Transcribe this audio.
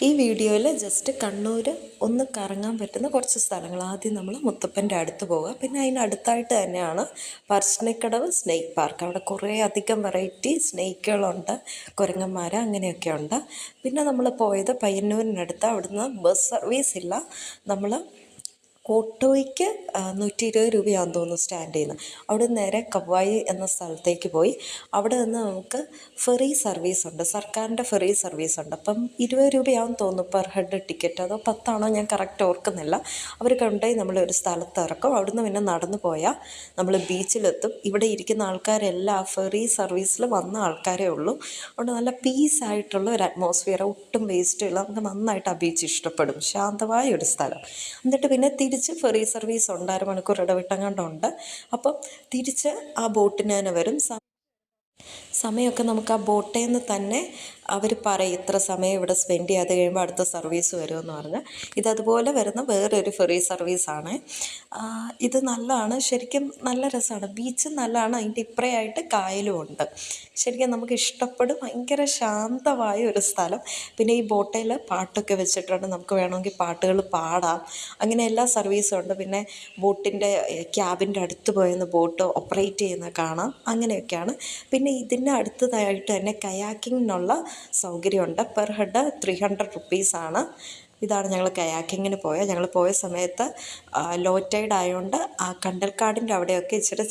ഈ വീഡിയോയിൽ ജസ്റ്റ് കണ്ണൂർ ഒന്ന് കറങ്ങാൻ പറ്റുന്ന കുറച്ച് സ്ഥലങ്ങൾ. ആദ്യം നമ്മൾ മുത്തപ്പൻ്റെ അടുത്ത് പോവുക. പിന്നെ അതിനടുത്തായിട്ട് തന്നെയാണ് പറശ്ശിനിക്കടവ് സ്നേക്ക് പാർക്ക്. അവിടെ കുറേ അധികം വെറൈറ്റി സ്നേക്കുകളുണ്ട്, കുരങ്ങന്മാർ അങ്ങനെയൊക്കെ ഉണ്ട്. പിന്നെ നമ്മൾ പോയത് പയ്യന്നൂരിനടുത്ത്. അവിടുന്ന് ബസ് സർവീസ് ഇല്ല. നമ്മൾ ഓട്ടോയ്ക്ക് 120 രൂപയാണെന്ന് തോന്നുന്നു സ്റ്റാൻഡിൽ നിന്ന്. അവിടെ നേരെ കവ്വായി എന്ന സ്ഥലത്തേക്ക് പോയി. അവിടെ നിന്ന് നമുക്ക് ഫെറി സർവീസ് ഉണ്ട്, സർക്കാരിൻ്റെ ഫെറി സർവീസ് ഉണ്ട്. അപ്പം 20 രൂപയാണെന്ന് തോന്നുന്നു പെർ ഹെഡ് ടിക്കറ്റ്. അതോ 10 ഞാൻ കറക്റ്റ് ഓർക്കുന്നില്ല. അവർ കൊണ്ടുപോയി നമ്മളൊരു സ്ഥലത്ത് ഇറക്കും. അവിടുന്ന് പിന്നെ നടന്നു പോയാൽ നമ്മൾ ബീച്ചിലെത്തും. ഇവിടെ ഇരിക്കുന്ന ആൾക്കാരെല്ലാം ഫെറി സർവീസിൽ വന്ന ആൾക്കാരേ ഉള്ളൂ. അവിടെ നല്ല പീസായിട്ടുള്ള ഒരു അറ്റ്മോസ്ഫിയർ, ഒട്ടും വേസ്റ്റ് ഇല്ല. നമുക്ക് നന്നായിട്ട് ആ ബീച്ച് ഇഷ്ടപ്പെടും. ശാന്തമായ ഒരു സ്ഥലം. എന്നിട്ട് പിന്നെ തിരിച്ച് ഫെറി സർവീസ് ഉണ്ട്, 1/2 മണിക്കൂർ ഇടവിട്ടങ്ങാണ്ടുണ്ട്. അപ്പം തിരിച്ച് ആ ബോട്ടിന് തന്നെ വരും. സമയമൊക്കെ നമുക്ക് ആ ബോട്ടിൽ നിന്ന് തന്നെ അവർ പറയും ഇത്ര സമയം ഇവിടെ സ്പെൻഡ് ചെയ്യാതെ കഴിയുമ്പോൾ അടുത്ത സർവീസ് വരുമെന്ന് പറഞ്ഞ്. ഇതതുപോലെ വരുന്ന വേറൊരു ഫെറി സർവീസാണ്. ഇത് നല്ലതാണ്, ശരിക്കും നല്ല രസമാണ്. ബീച്ചും നല്ലതാണ്, അതിൻ്റെ ഇപ്പറയായിട്ട് കായലും ഉണ്ട്. ശരിക്കും നമുക്ക് ഇഷ്ടപ്പെടും. ഭയങ്കര ശാന്തമായ ഒരു സ്ഥലം. പിന്നെ ഈ ബോട്ടയിൽ പാട്ടൊക്കെ വെച്ചിട്ടുണ്ട്, നമുക്ക് വേണമെങ്കിൽ പാട്ടുകൾ പാടാം. അങ്ങനെ എല്ലാ സർവീസും ഉണ്ട്. പിന്നെ ബോട്ടിൻ്റെ ക്യാബിൻ്റെ അടുത്ത് പോയെന്ന് ബോട്ട് ഓപ്പറേറ്റ് ചെയ്യുന്ന കാണാം. അങ്ങനെയൊക്കെയാണ്. പിന്നെ ഇതിൻ്റെ അടുത്തതായിട്ട് തന്നെ കയാക്കിങ്ങിനുള്ള സൗകര്യമുണ്ട്. പെർ ഹെഡ് 300 റുപ്പീസാണ്. ഇതാണ് ഞങ്ങൾ കയാക്കിങ്ങിന് പോയത്. ഞങ്ങൾ പോയ സമയത്ത് ലോ ടൈഡ് ആയതുകൊണ്ട് ആ കണ്ടൽക്കാടിൻ്റെ അവിടെയൊക്കെ ഇച്ചിരി